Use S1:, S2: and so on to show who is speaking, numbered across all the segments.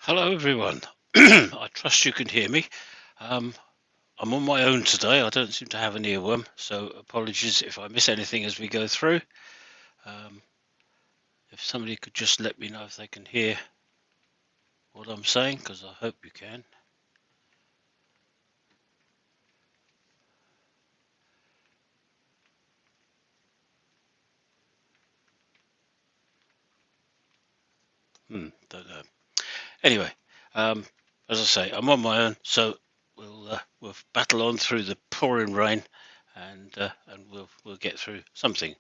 S1: Hello everyone. I trust you can hear me. Um, I'm on my own today. I don't seem to have an earworm, so apologies if I miss anything as we go through. Um, if somebody could just let me know if they can hear what I'm saying, because I hope you can. Don't know. Anyway, um, as I say, I'm on my own, so we'll battle on through the pouring rain, and we'll get through something.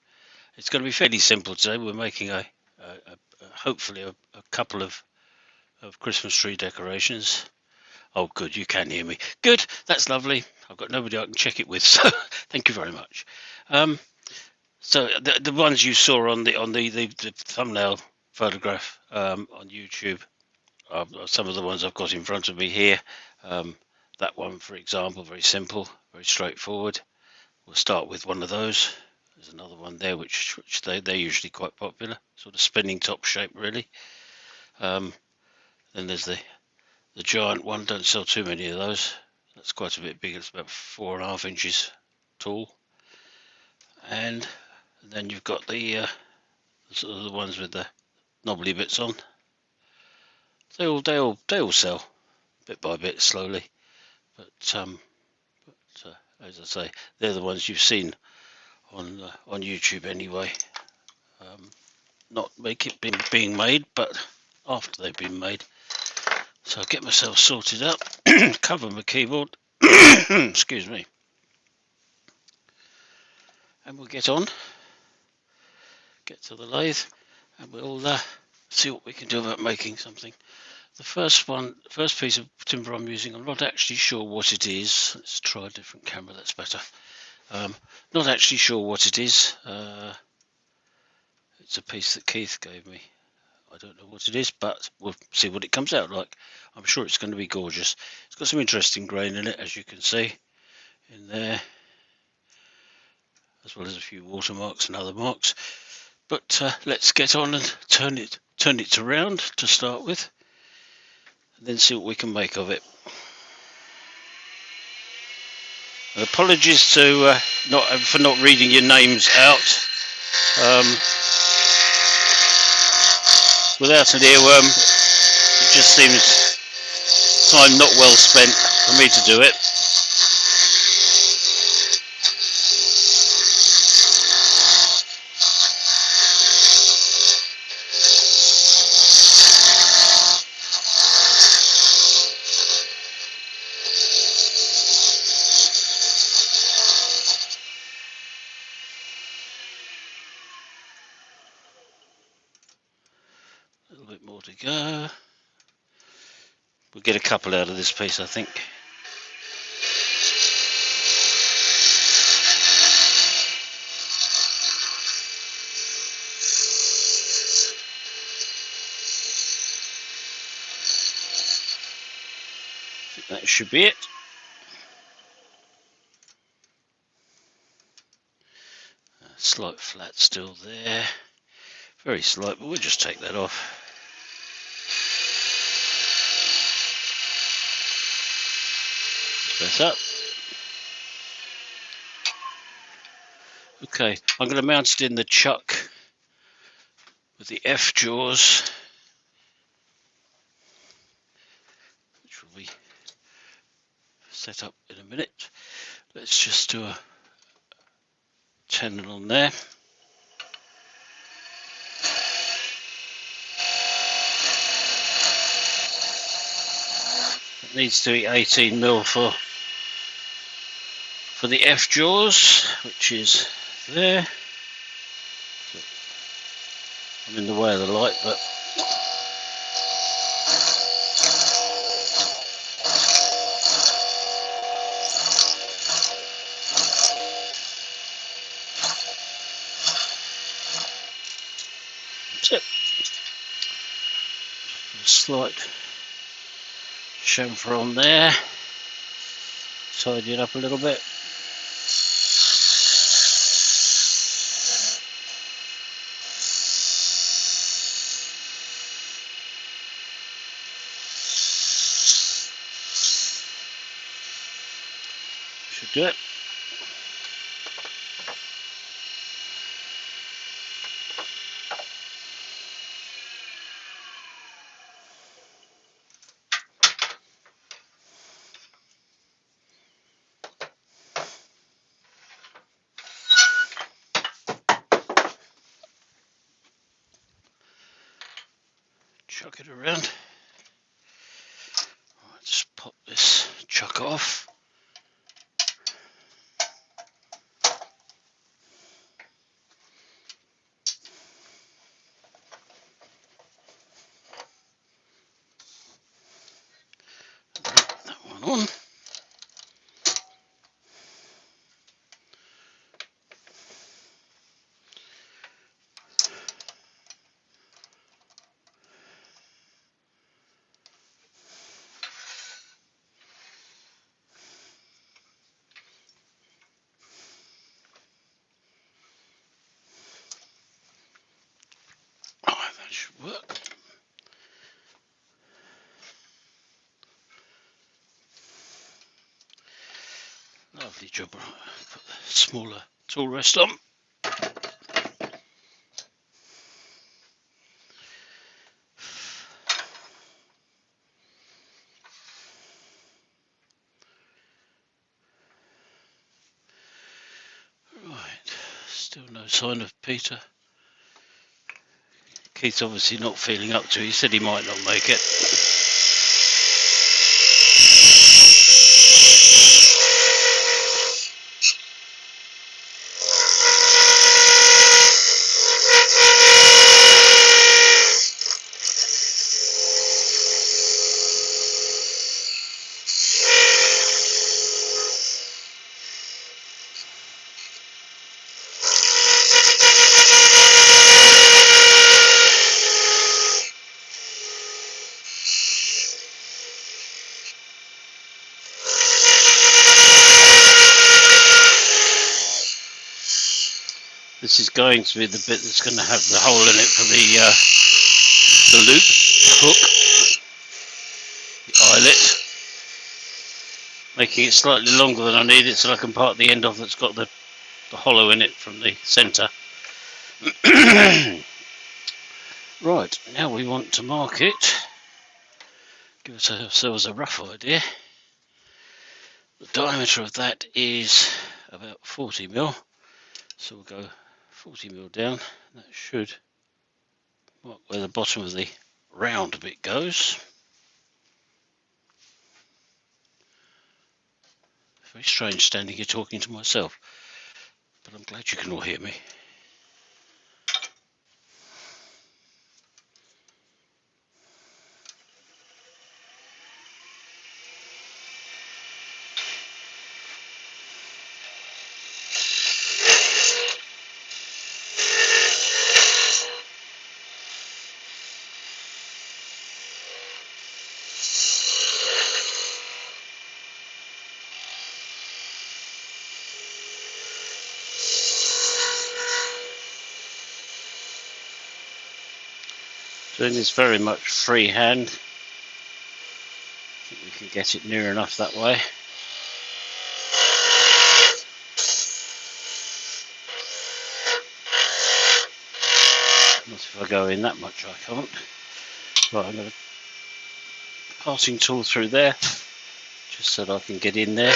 S1: It's going to be fairly simple today. We're making hopefully a couple of Christmas tree decorations. Oh, good, you can hear me. Good, that's lovely. I've got nobody I can check it with, so thank you very much. Um, so the ones you saw on the thumbnail photograph on YouTube are some of the ones I've got in front of me here. That one, for example, very simple, very straightforward. We'll start with one of those. There's another one there, which they're usually quite popular, sort of spinning top shape, really. Then there's the giant one. Don't sell too many of those. That's quite a bit bigger. It's about 4.5 inches tall. And then you've got the sort of the ones with the knobbly bits on. They all sell bit by bit, slowly. But as I say, they're the ones you've seen on YouTube anyway. Not being made, but after they've been made. So I'll get myself sorted up, cover my keyboard, excuse me, and we'll get to the lathe, and we'll see what we can do about making something. The first piece of timber I'm using, I'm not actually sure what it is. Let's try a different camera, that's better. Not actually sure what it is. It's a piece that Keith gave me. I don't know what it is, but we'll see what it comes out like. I'm sure it's going to be gorgeous. It's got some interesting grain in it, as you can see in there, as well as a few watermarks and other marks. But let's get on and turn it around to start with, and then see what we can make of it. And apologies to for not reading your names out. Without an earworm, it just seems time not well spent for me to do it. A little bit more to go. We'll get a couple out of this piece, I think. I think that should be it. Slight flat still there. Very slight, but we'll just take that off. Press up. Okay, I'm going to mount it in the chuck with the F jaws, which will be set up in a minute. Let's just do a tenon on there. It needs to be 18mm for the F jaws, which is there. I'm in the way of the light, but that's it. A slight chamfer on there. Tidy it up a little bit. Good. Chuck it around. Let's pop this chuck off. That one on. That should work. Lovely job. Put the smaller tool rest on. Right, still no sign of Peter. Keith's obviously not feeling up to it. He said he might not make it. This is going to be the bit that's going to have the hole in it for the loop hook, the eyelet, making it slightly longer than I need it so I can part the end off that's got the hollow in it from the centre. Right, now we want to mark it, give ourselves a rough idea. The diameter of that is about 40mm, so we'll go 40mm down. That should mark where the bottom of the round bit goes. Very strange standing here talking to myself, but I'm glad you can all hear me. Doing this very much freehand. I think we can get it near enough that way. Not if I go in that much, I can't. Right, I'm going to passing tool through there, just so that I can get in there.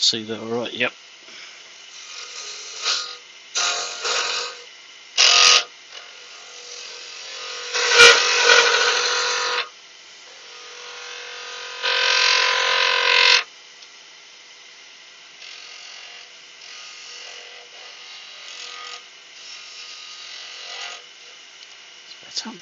S1: See that all right? Yep. It's better.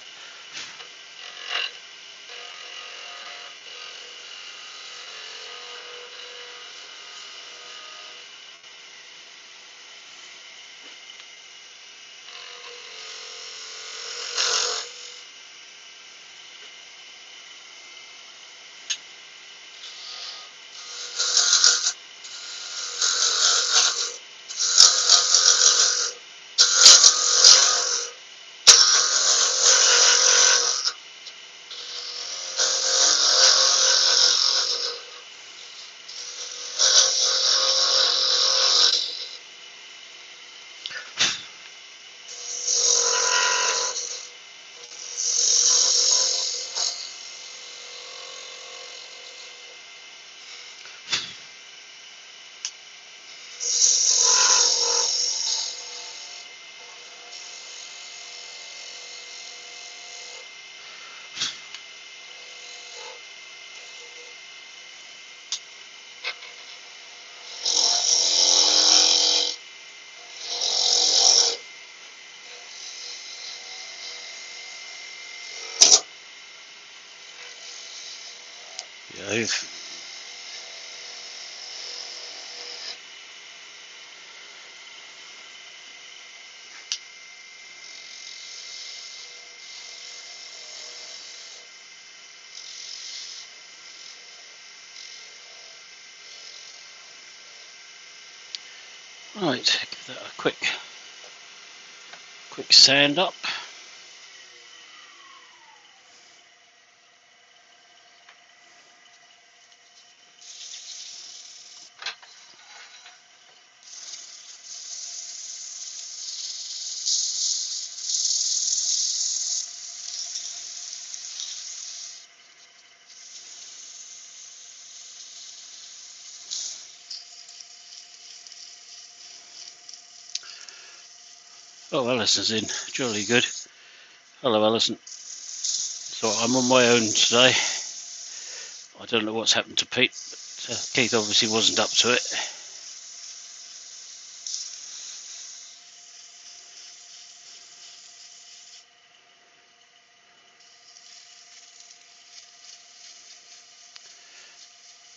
S1: move. Right, give that a quick sand up. Oh, Alison's in. Jolly good. Hello, Alison. So I'm on my own today. I don't know what's happened to Pete, but Keith obviously wasn't up to it.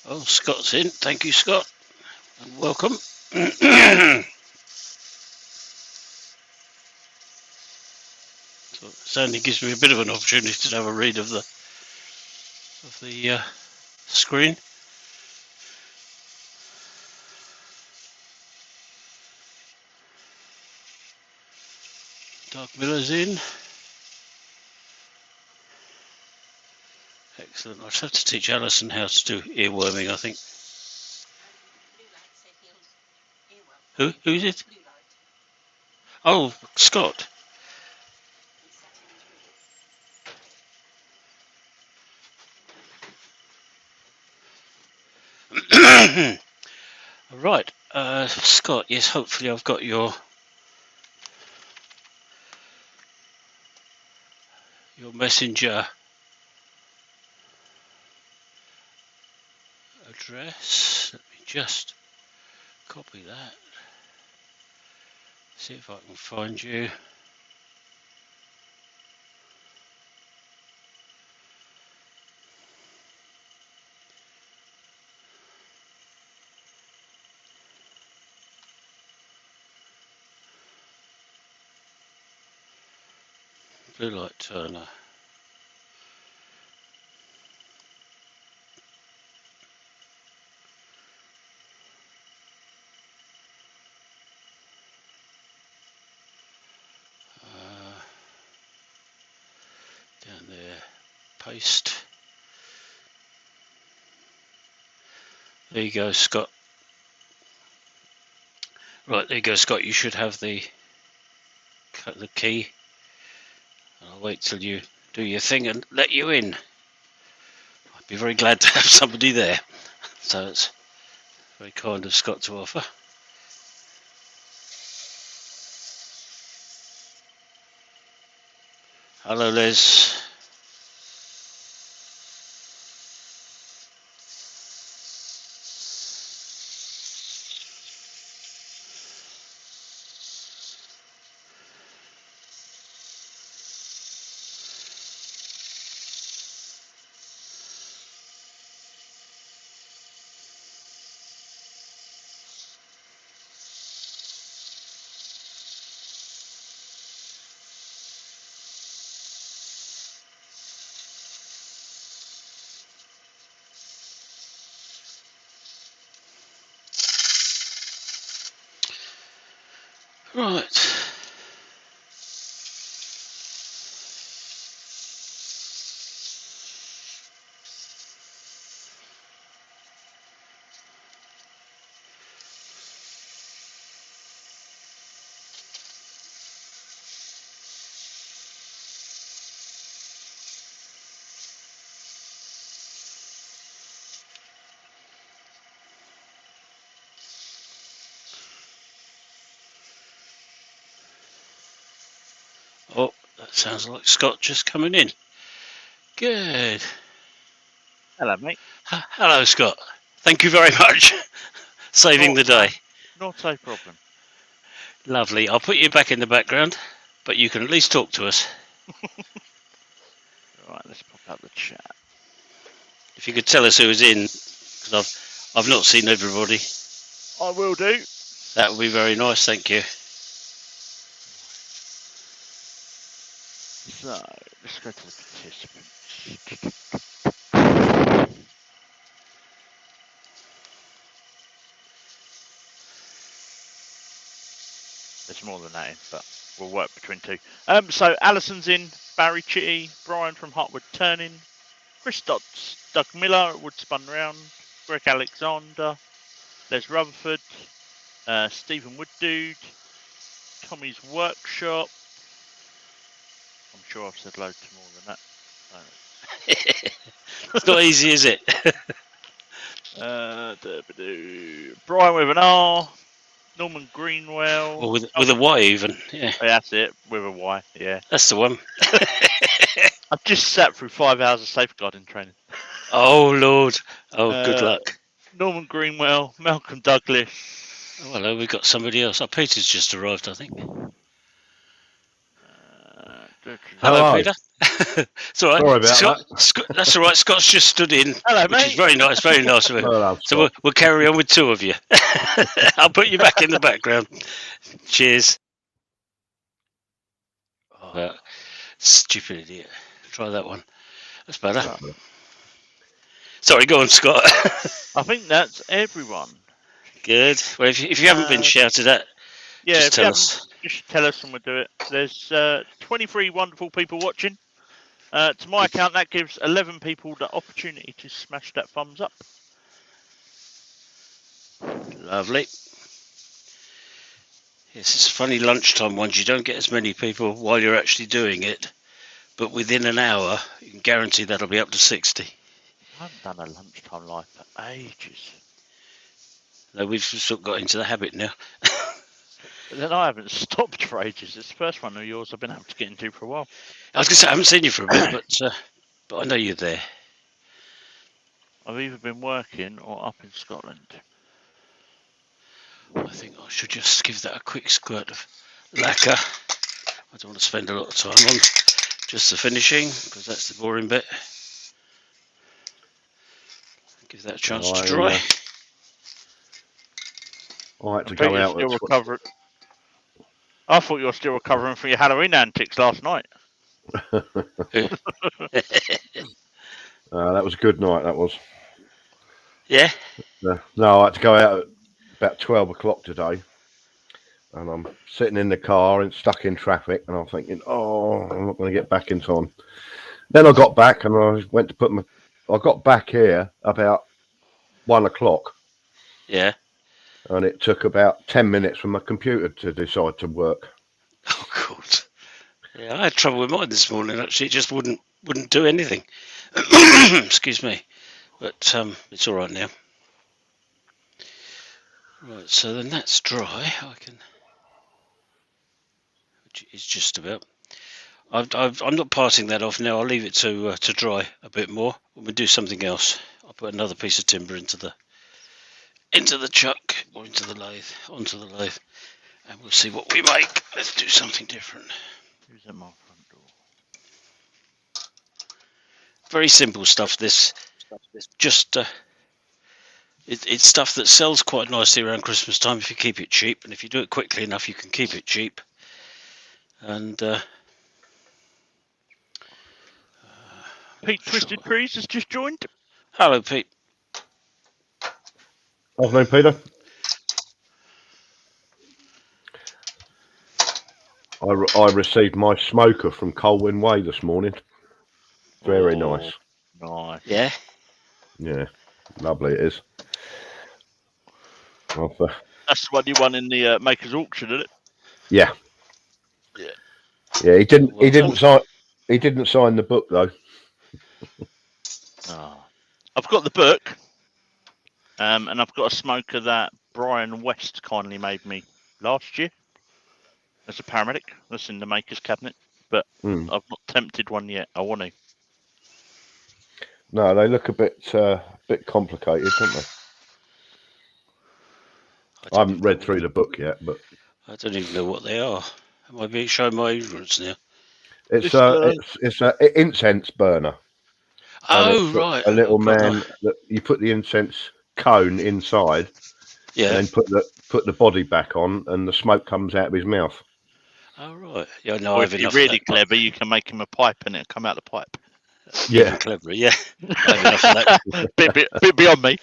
S1: Oh, Scott's in. Thank you, Scott, and welcome. So it certainly gives me a bit of an opportunity to have a read of the screen. Doug Miller's in. Excellent. I'll have to teach Alison how to do earworming, I think. Who's it? Oh, Scott. Right, Scott. Yes, hopefully I've got your messenger address. Let me just copy that. See if I can find you. Blue Light Turner. Down there. Paste. There you go, Scott. Right, there you go, Scott. You should have the key. I'll wait till you do your thing and let you in. I'd be very glad to have somebody there. So it's very kind of Scott to offer. Hello, Les. Right. Oh, that sounds like Scott just coming in. Good.
S2: Hello, mate.
S1: Hello, Scott. Thank you very much. Saving the day.
S2: Not a problem.
S1: Lovely. I'll put you back in the background, but you can at least talk to us.
S2: Right, let's pop out the chat.
S1: if you could tell us who was in, because I've not seen everybody.
S2: I will do.
S1: That would be very nice. Thank you.
S2: So let's go to the participants. There's more than that in, but we'll work between two. So Alison's in, Barry Chitty, Brian from Hartwood Turning, Chris Dodds, Doug Miller at Woodspun Round, Greg Alexander, Les Rutherford, Stephen Wooddude, Tommy's Workshop. I'm sure I've said loads more than that.
S1: It's not easy, is it?
S2: Brian with an R, Norman Greenwell.
S1: Or with a Y even. Yeah,
S2: That's it, with a Y, yeah.
S1: that's the one.
S2: I've just sat through 5 hours of safeguarding training.
S1: Oh Lord. Oh, good luck.
S2: Norman Greenwell, Malcolm Douglas.
S1: Oh, hello, we've got somebody else. Oh, Peter's just arrived, I think. Hello, Peter. It's all right.
S3: Sorry about
S1: that. That's all right. Scott's just stood in.
S2: Hello,
S1: which
S2: mate.
S1: is very nice, very nice of him.
S3: Hello,
S1: So we'll carry on with two of you. I'll put you back in the background. Cheers. Oh, stupid idiot. Try that one. That's better. Sorry, go on, Scott.
S2: I think that's everyone.
S1: Good. Well, if you haven't been shouted at,
S2: yeah,
S1: just tell us.
S2: Just tell us and we'll do it. There's 23 wonderful people watching. To my account, that gives 11 people the opportunity to smash that thumbs up.
S1: Lovely. Yes, it's funny lunchtime ones. You don't get as many people while you're actually doing it, but within an hour, you can guarantee that'll be up to 60.
S2: I haven't done a lunchtime live for ages.
S1: No, we've sort of got into the habit now.
S2: But then I haven't stopped for ages. It's the first one of yours I've been able to get into for a while.
S1: I was going to say, I haven't seen you for a bit, but I know you're there.
S2: I've either been working or up in Scotland.
S1: I think I should just give that a quick squirt of lacquer. I don't want to spend a lot of time on just the finishing, because that's the boring bit. Give that a chance to dry.
S3: I had to go out.
S2: I thought you were still recovering from your Halloween antics last night.
S3: That was a good night, that was.
S1: Yeah?
S3: No, I had to go out at about 12 o'clock today. And I'm sitting in the car and stuck in traffic. And I'm thinking, I'm not going to get back in time. Then I got back and I went to I got back here about 1 o'clock.
S1: Yeah.
S3: And it took about 10 minutes for my computer to decide to work.
S1: Oh, God. Yeah, I had trouble with mine this morning, actually. It just wouldn't do anything. Excuse me. But it's all right now. Right, so then that's dry. It's just about. I'm not parting that off now. I'll leave it to dry a bit more. We'll do something else. I'll put another piece of timber into the chuck or onto the lathe, and we'll see what we make. Let's do something different.
S2: Who's at my front door?
S1: Very simple stuff. This just it's stuff that sells quite nicely around Christmas time if you keep it cheap, and if you do it quickly enough, you can keep it cheap. And
S2: Pete Twisted Trees has just joined.
S1: Hello, Pete.
S3: Afternoon, Peter. I received my smoker from Colwyn Way this morning. Very nice.
S2: Nice.
S1: Yeah.
S3: Yeah. Lovely it is.
S2: That's the one you won in the Makers Auction, isn't it?
S3: Yeah.
S2: Yeah.
S3: Yeah. He didn't sign the book though.
S2: I've got the book, and I've got a smoker that Brian West kindly made me last year as a paramedic. That's in the Makers cabinet, but I've not tempted one yet. I want to.
S3: No, they look a bit complicated, don't they? I haven't read through the book yet, but
S1: I don't even know what they are. Am I being shown my ignorance now?
S3: it's an incense burner. and
S1: Oh
S3: it's
S1: right.
S3: a
S1: Oh
S3: little
S1: God, no.
S3: man that you put the incense cone inside, and
S1: Yeah.
S3: then put the body back on, and the smoke comes out of his mouth.
S1: Oh right. Yeah. No, I
S2: Or
S1: have
S2: if you're
S1: enough of
S2: really
S1: that.
S2: clever, you can make him a pipe and it'll come out the pipe.
S1: Even
S3: Yeah,
S1: cleverer. Yeah. I have enough of that.
S2: bit beyond me.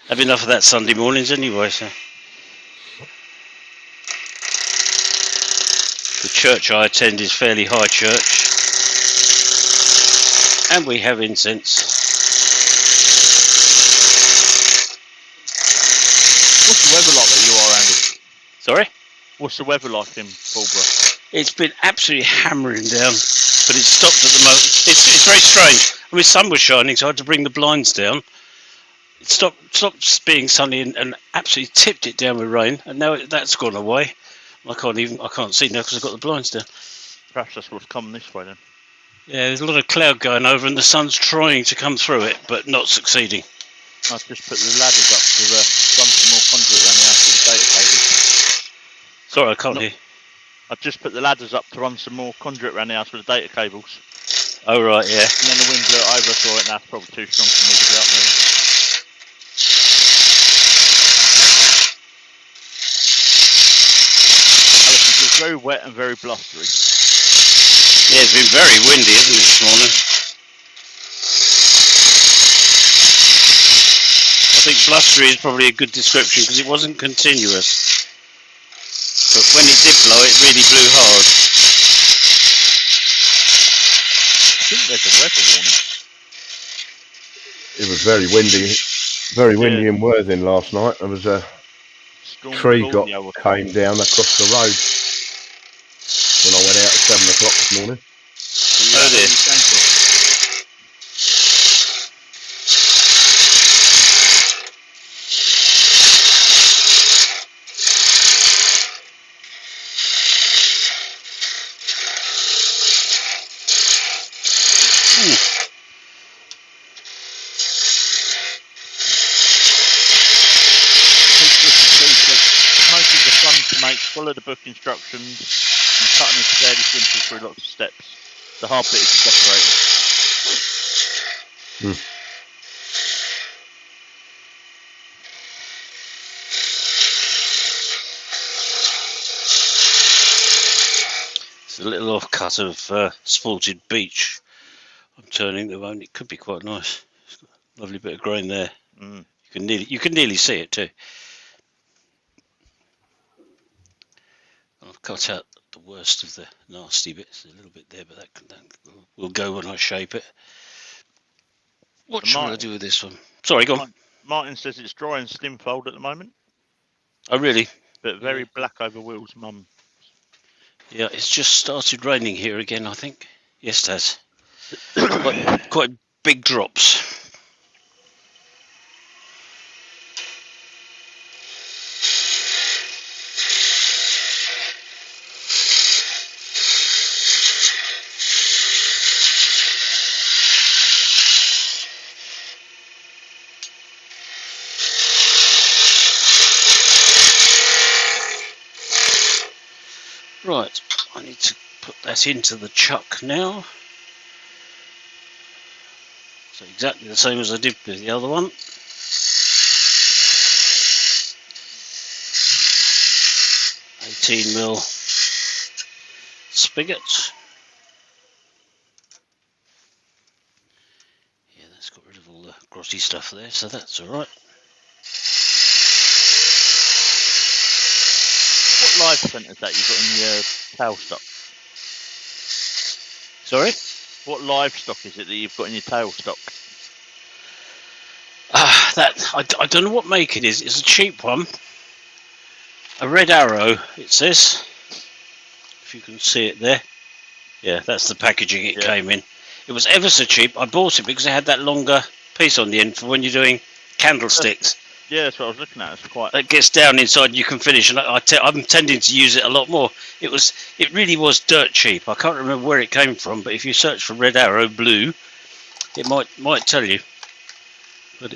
S1: Have enough of that Sunday mornings anyway. So the church I attend is fairly high church, and we have incense.
S2: What's the weather like where you are, Andy?
S1: Sorry.
S2: What's the weather like in Pulborough?
S1: It's been absolutely hammering down, but it's stopped at the moment. It's very strange. I mean, sun was shining, so I had to bring the blinds down. It stopped being sunny and absolutely tipped it down with rain, and now that's gone away. I can't see now because I've got the blinds down.
S2: Perhaps that's what's coming this way then.
S1: Yeah, there's a lot of cloud going over, and the sun's trying to come through it, but not succeeding.
S2: I've just put the ladders up to run some more conduit around the house with the data cables.
S1: Sorry, I can't hear.
S2: I've just put the ladders up to run some more conduit around the house with the data cables.
S1: Oh right, yeah.
S2: And then the wind blew it over, so it now it's probably too strong for me to be up there. Alison, it's very wet and very blustery.
S1: Yeah, it's been very windy, isn't it, this morning? I think blustery is probably a good description because it wasn't continuous. But when it did blow, it really blew hard.
S2: I think there's a weather warning.
S3: it was very windy in Worthing last night. There was a
S2: Storm
S3: tree
S2: Claudio
S3: came down across the road when I went out at 7 o'clock this morning.
S1: Oh dear.
S2: Follow the book instructions, and cutting is fairly simple through lots of steps. The hard bit is the decorating.
S1: It's a little off-cut of Sported Beach. I'm turning the one. It could be quite nice. It's got a lovely bit of grain there. You can nearly see it too. I've cut out the worst of the nasty bits. There's a little bit there, but that will go when I shape it. What should I do with this one? Sorry, go on.
S2: Martin says it's dry and slim fold at the moment.
S1: Oh, really?
S2: But very black over wheels, Mum.
S1: Yeah, it's just started raining here again, I think. Yes, it has. Quite big drops. Right, I need to put that into the chuck now. So exactly the same as I did with the other one. $18mm spigot. Yeah, that's got rid of all the grotty stuff there, so that's alright.
S2: What live scent is that you've got in your tail stock?
S1: Sorry?
S2: What livestock is it that you've got in your tail stock?
S1: I don't know what make it is. It's a cheap one. A Red Arrow, it says. If you can see it there. Yeah, that's the packaging it came in. It was ever so cheap. I bought it because it had that longer piece on the end for when you're doing candlesticks.
S2: Yeah, that's what I was looking at. It's quite.
S1: It gets down inside, you can finish, and I'm tending to use it a lot more. It really was dirt cheap. I can't remember where it came from, but if you search for Red Arrow blue, it might tell you. But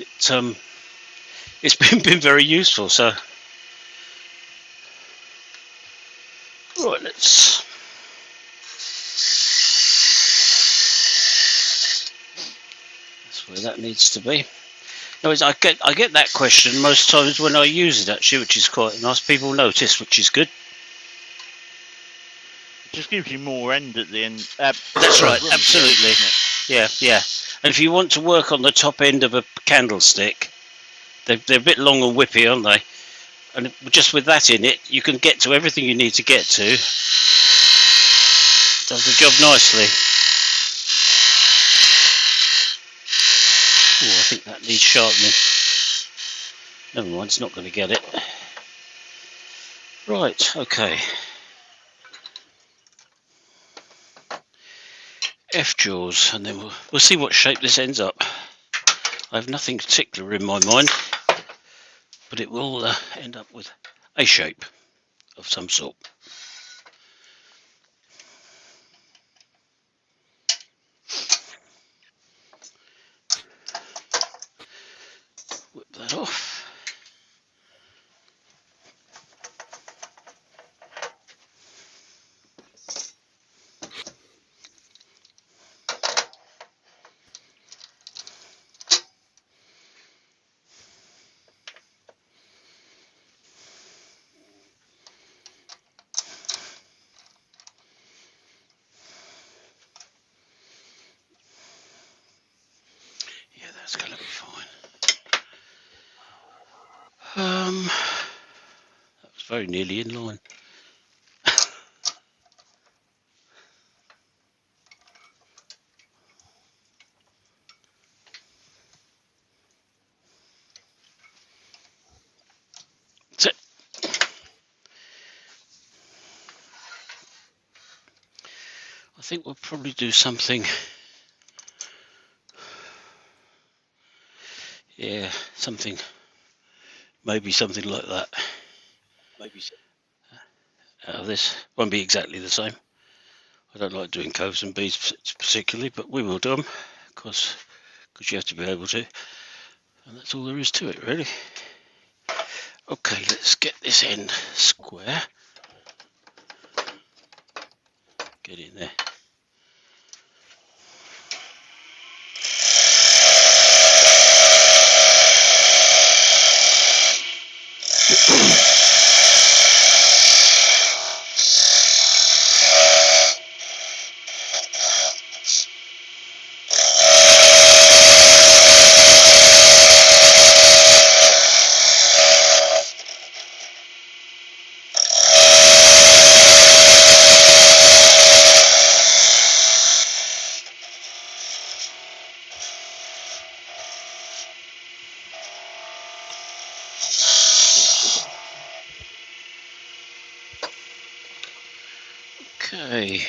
S1: it's been very useful. So right, let's. where that needs to be. No, I get that question most times when I use it actually, which is quite nice. People notice, which is good.
S2: It just gives you more end at the end.
S1: That's right, absolutely. Yeah. And if you want to work on the top end of a candlestick, they're a bit long and whippy, aren't they? And just with that in it, you can get to everything you need to get to. Does the job nicely. Oh, I think that needs sharpening. Never mind, it's not going to get it. Right, okay. F-jaws, and then we'll see what shape this ends up. I have nothing particular in my mind, but it will end up with a shape of some sort. Whip that off. Yeah, that's going to be fine. That was very nearly in line. That's it. I think we'll probably do something. Yeah, maybe something like that. Out of this won't be exactly the same. I don't like doing coves and beads particularly, but we will do them, because you have to be able to, and that's all there is to it, really. Okay, let's get this end square. Get in there. Okay.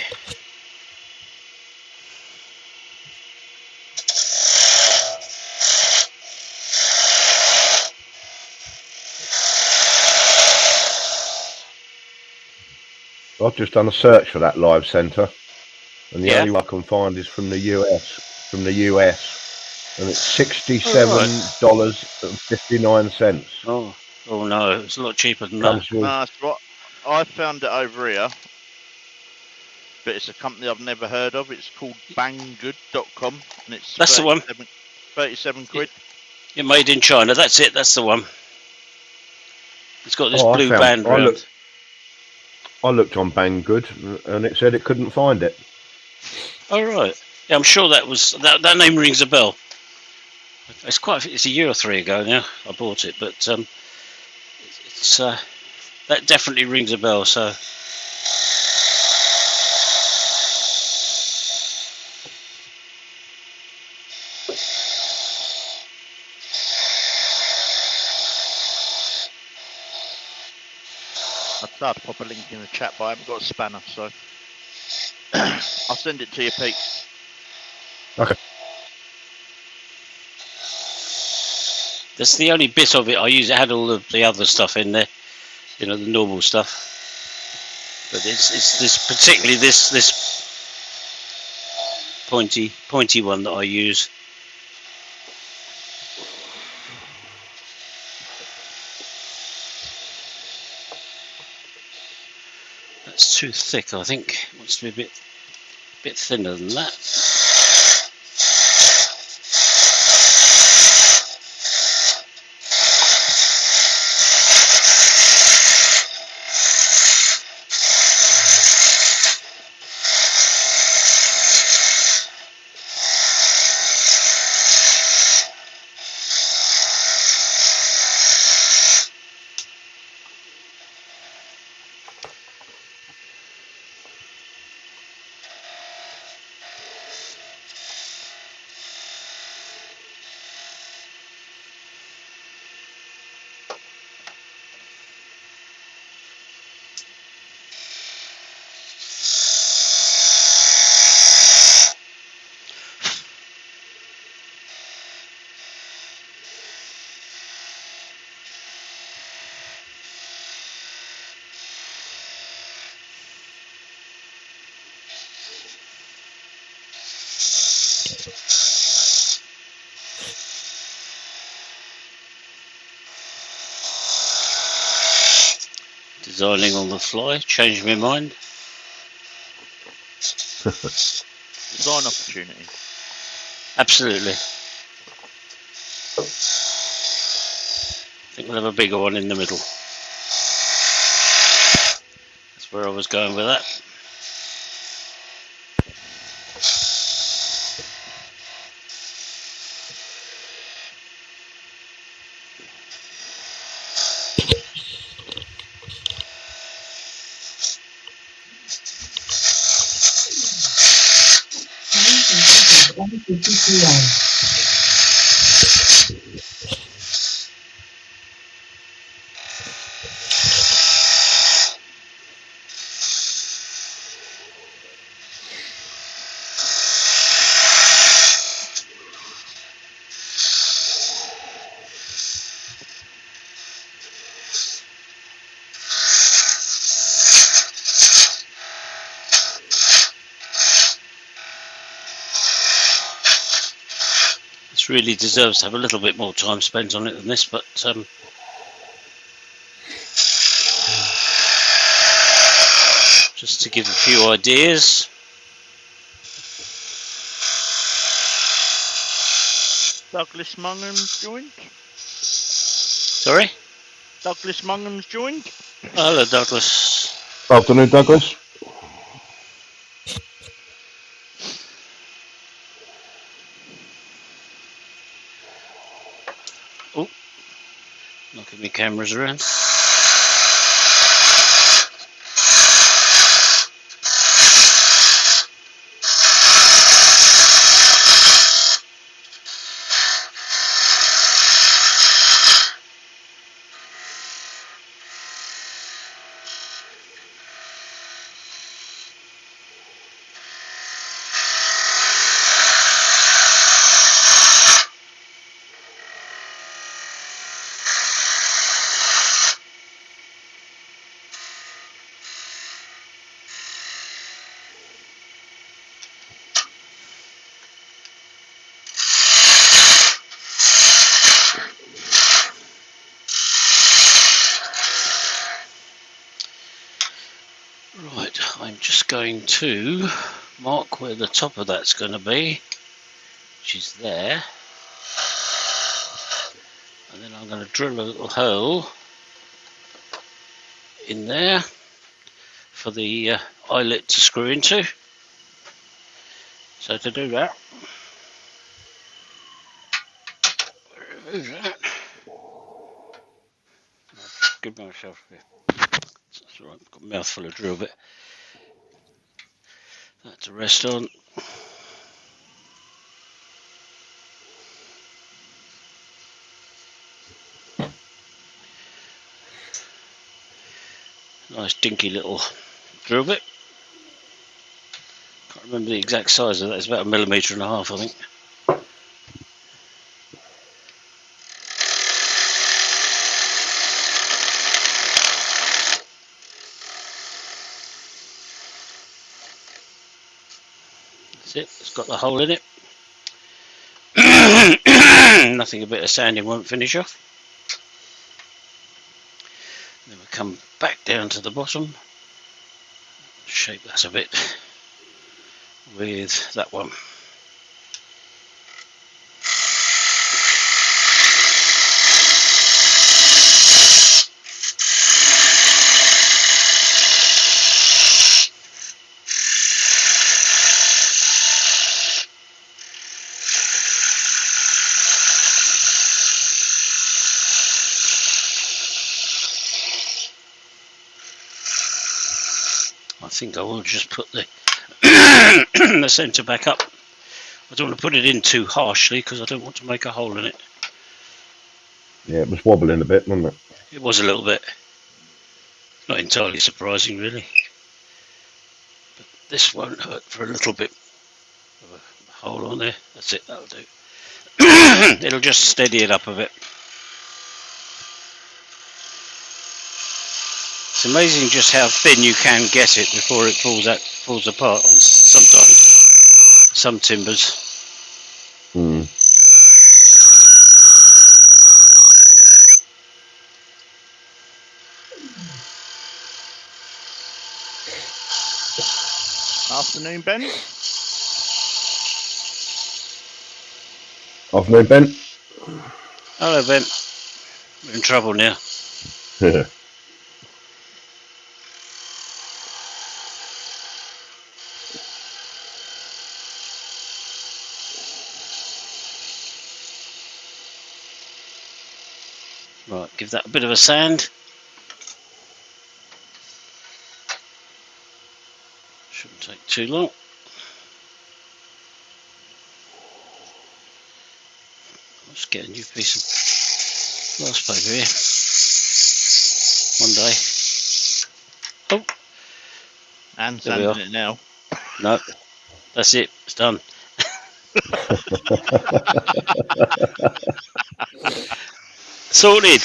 S3: I've just done a search for that live centre, and the
S1: Yeah.
S3: only one I can find is from the US. and it's $67.59.
S1: Oh no, it's a lot cheaper than
S3: Comes
S1: that.
S3: with,
S2: No, that's right. I found it over here, but it's a company I've never heard of. It's called banggood.com, and it's
S1: That's the one.
S2: 37 quid.
S1: You're made in China. That's it. That's the one. It's got this
S3: I
S1: blue band round.
S3: I looked on Banggood, and it said it couldn't find it.
S1: Oh right. Yeah, I'm sure that name rings a bell. It's a year or three ago now I bought it, but it's that definitely rings a bell. So
S2: I'd start to pop a link in the chat, but I haven't got a spanner, so I'll send it to you, Pete.
S3: Okay.
S1: that's the only bit of it I use. It had all of the other stuff in there, the normal stuff. But it's this particularly this pointy one that I use. That's too thick. I think it wants to be a bit thinner than that. Designing on the fly, changed my mind.
S2: Design opportunity.
S1: Absolutely. I think we'll have a bigger one in the middle. That's where I was going with that. This really deserves to have a little bit more time spent on it than this, but just to give a few ideas.
S2: Douglas Mungham's joined.
S1: Sorry?
S2: Douglas Mungham's joined.
S1: Hello, Douglas.
S3: Afternoon, Douglas.
S1: Knocking my cameras around. Right, I'm just going to mark where the top of that's going to be, which is there. And then I'm going to drill a little hole in there for the eyelet to screw into. So to do that, remove that. Give myself a bit. That's all right, I've got a mouthful of drill bit. That to rest on. Nice dinky little drill bit. Can't remember the exact size of that. It's about 1.5 millimeters, I think. That's it. It's got the hole in it. Nothing a bit of sanding won't finish off. Then we come back down to the bottom. Shape that a bit with that one. I think I will just put the the centre back up. I don't want to put it in too harshly because I don't want to make a hole in it.
S3: Yeah, it was wobbling a bit, wasn't it?
S1: It was a little bit. Not entirely surprising, really. But this won't hurt for a little bit of a hole on there. That's it, that'll do. It'll just steady it up a bit. It's amazing just how thin you can get it before it falls apart on sometimes some timbers.
S2: Afternoon, Ben.
S3: Afternoon, Ben.
S1: Hello, Ben. We're in trouble now. Right, give that a bit of a sand. Shouldn't take too long. Let's get a new piece of glass paper here. One day. Oh,
S2: And
S1: there we
S2: sanding
S1: are.
S2: it now.
S1: No, that's it. It's done. Sorted.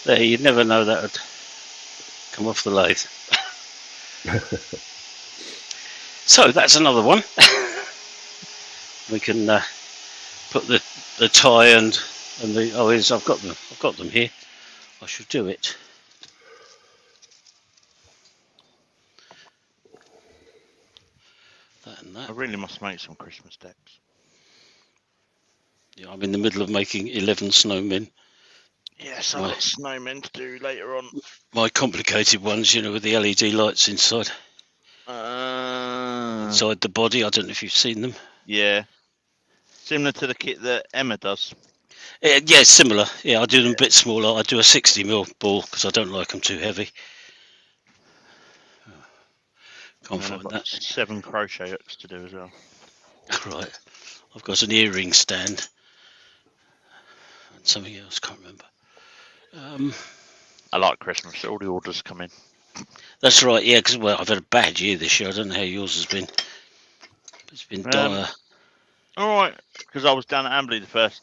S1: There, you'd never know that would come off the lathe. So that's another one. We can put the tie and the I've got them here. I should do it. That and that.
S2: I really must make some Christmas decks.
S1: Yeah, I'm in the middle of making 11 snowmen.
S2: Yes, I've got snowmen to do later on.
S1: My complicated ones, with the LED lights inside. Inside the body. I don't know if you've seen them.
S2: Yeah. Similar to the kit that Emma does.
S1: Yeah, similar. Yeah, I do them a bit smaller. I do a 60mm ball because I don't like them too heavy. Can't find that.
S2: 7 crochet hooks to do as well.
S1: Right. I've got an earring stand and something else. Can't remember.
S2: I like Christmas. All the orders come in.
S1: That's right. Yeah, because I've had a bad year this year. I don't know how yours has been. It's been dire.
S2: All right, because I was down at Amberley the first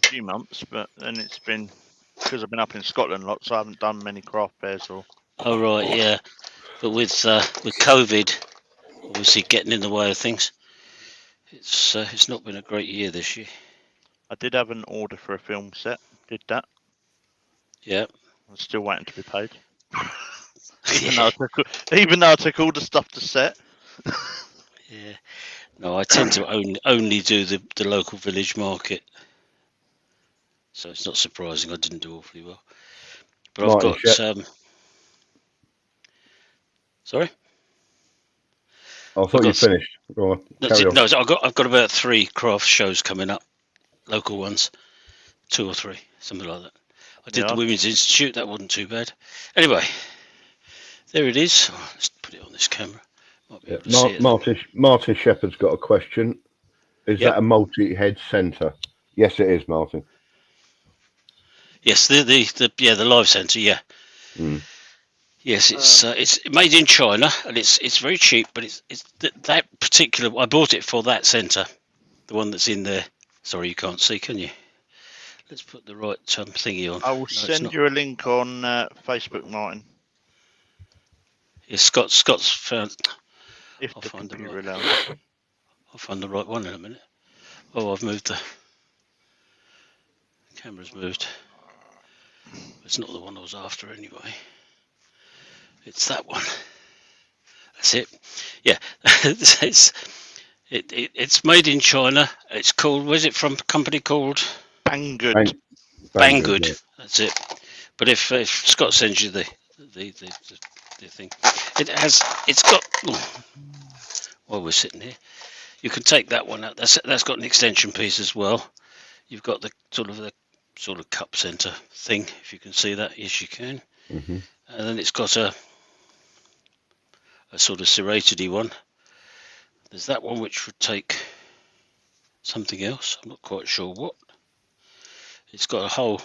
S2: few months, but then it's been because I've been up in Scotland a lot, so I haven't done many craft fairs or.
S1: Oh right, yeah. But with COVID, obviously getting in the way of things, it's not been a great year this year.
S2: I did have an order for a film set. Did that.
S1: Yeah.
S2: I'm still waiting to be paid. Even though I took all the stuff to set.
S1: Yeah. No, I tend to only do the local village market, so it's not surprising I didn't do awfully well. But I've got sorry.
S3: I thought you finished. Go on.
S1: No, I've got about 3 craft shows coming up, local ones, 2 or 3, something like that. I did the Women's Institute. That wasn't too bad. Anyway, there it is. Oh, let's put it on this camera. Might be able to see it.
S3: Martin Shepherd's got a question. Is that a multi-head centre? Yes, it is, Martin.
S1: Yes, the live centre. Yeah.
S3: Mm.
S1: Yes, it's made in China and it's very cheap, but it's that particular. I bought it for that centre, the one that's in there. Sorry, you can't see, can you? Let's put the right thingy on.
S2: I will send you a link on Facebook, Martin.
S1: Yeah, Scott's found.
S2: I'll find the
S1: right one in a minute. Oh, I've moved the camera's moved. It's not the one I was after anyway. It's that one. That's it. Yeah, it's made in China. It's called. Where's it from? A company called
S2: Banggood.
S1: Banggood. Yeah. That's it. But if Scott sends you the thing, it's got. While we're sitting here, you can take that one out. That's got an extension piece as well. You've got the sort of cup center thing. If you can see that, yes, you can.
S3: Mm-hmm.
S1: And then it's got a sort of serrated-y one. There's that one which would take something else. I'm not quite sure what. It's got a hole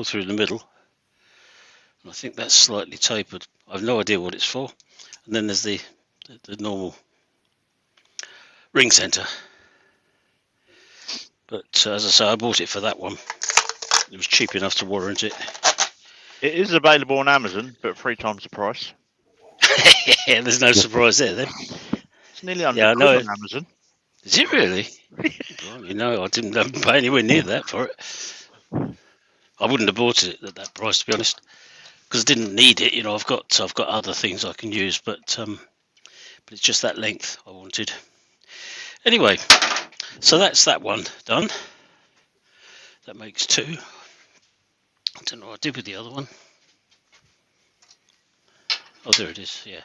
S1: through the middle, and I think that's slightly tapered. I've no idea what it's for. And then there's the normal ring center. But as I say, I bought it for that one. It was cheap enough to warrant it.
S2: It is available on Amazon, but 3 times the price.
S1: Yeah, there's no surprise there then.
S2: It's nearly 100 quid on Amazon.
S1: Is it really? Blimey, no, I didn't pay anywhere near that for it. I wouldn't have bought it at that price, to be honest, because I didn't need it. You know, I've got other things I can use, but it's just that length I wanted. Anyway, so that's that one done. That makes 2. I don't know what I did with the other one. Oh, there it is. Yeah.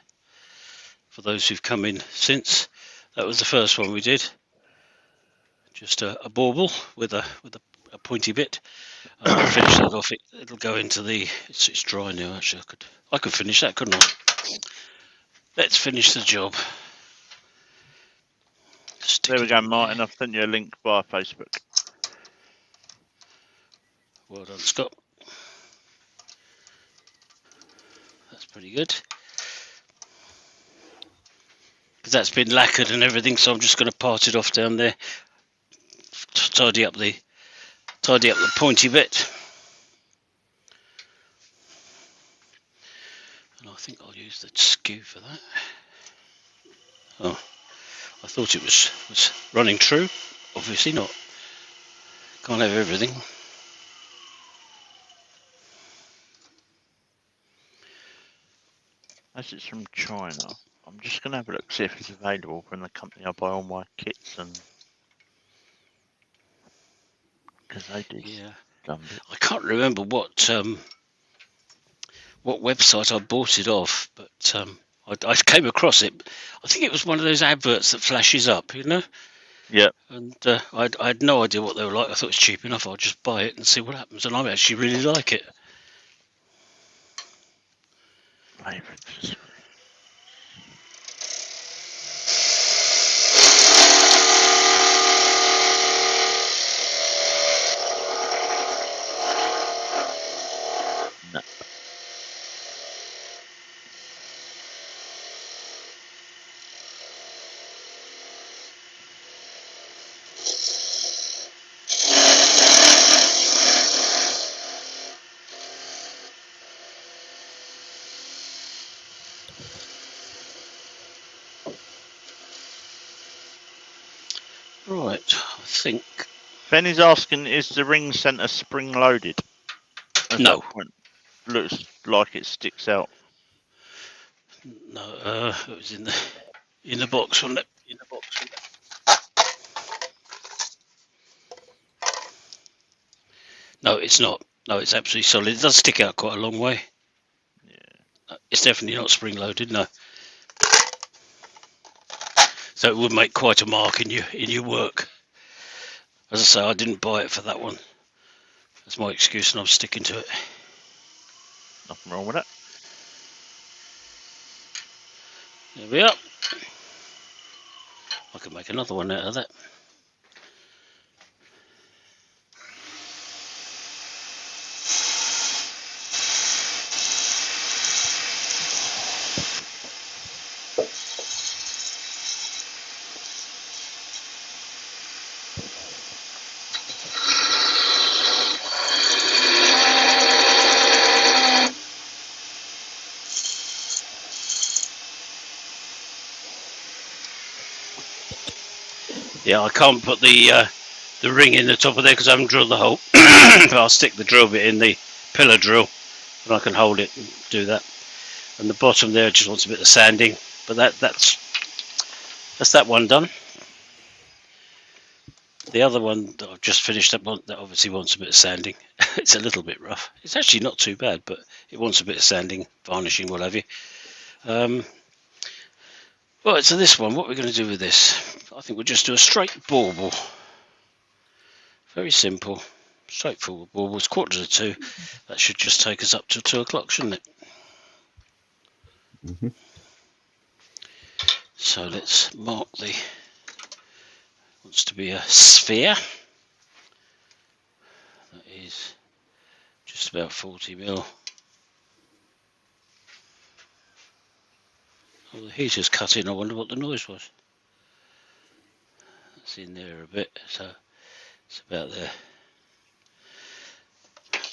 S1: For those who've come in since, that was the first one we did. Just a bauble with a pointy bit. I'll finish that off. It'll go into the. It's dry now. Actually, I could finish that, couldn't I? Let's finish the job.
S2: There we go, Martin. I've sent you a link via Facebook.
S1: Well done, Scott. That's pretty good. Because that's been lacquered and everything, so I'm just going to part it off down there. Tidy up the pointy bit. And I think I'll use the skew for that. Oh, I thought it was running true. Obviously not. Can't have everything.
S2: As it's from China, I'm just going to have a look, see if it's available from the company I buy all my kits, and because they do.
S1: Yeah.
S2: Done.
S1: I can't remember what website I bought it off, but I came across it. I think it was one of those adverts that flashes up, you know.
S2: Yeah.
S1: And I had no idea what they were like. I thought it was cheap enough. I'll just buy it and see what happens. And I actually really like it.
S2: Favourites. No.
S1: Right, I think.
S2: Benny's asking, is the ring centre spring loaded?
S1: No.
S2: Looks like it sticks out.
S1: No, it was in the box, wasn't it? No, it's not. No, it's absolutely solid. It does stick out quite a long way.
S2: Yeah.
S1: It's definitely not spring loaded. No. So it would make quite a mark in your work. As I say, I didn't buy it for that one. That's my excuse, and I'm sticking to it.
S2: Nothing wrong with it.
S1: There we are. I could make another one out of that. Yeah, I can't put the ring in the top of there because I haven't drilled the hole. But I'll stick the drill bit in the pillar drill, and I can hold it and do that. And the bottom there just wants a bit of sanding, but that's that one done. The other one that I've just finished up on, that obviously wants a bit of sanding. It's a little bit rough. It's actually not too bad, but it wants a bit of sanding, varnishing, what have you. Right, so this one, what we're going to do with this, I think we'll just do a straight bauble. Very simple, straightforward bauble. It's 1:45. That should just take us up till 2 o'clock, shouldn't it?
S3: Mm-hmm.
S1: So let's mark the, wants to be a sphere. That is just about 40 mil. Oh, the heater's cut in. I wonder what the noise was. That's in there a bit, so it's about there.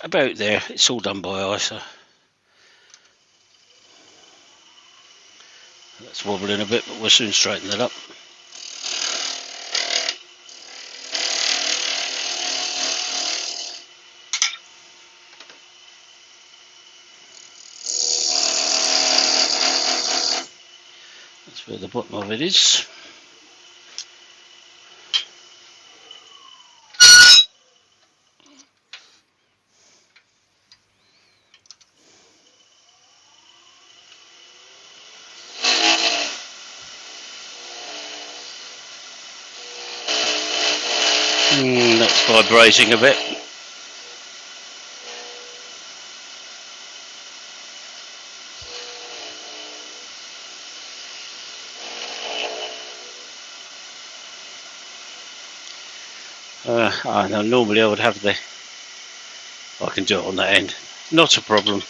S1: About there. It's all done by eye, so that's wobbling a bit, but we'll soon straighten that up. That's where the bottom of it is. That's vibrating a bit. I know normally I would have I can do it on that end. Not a problem.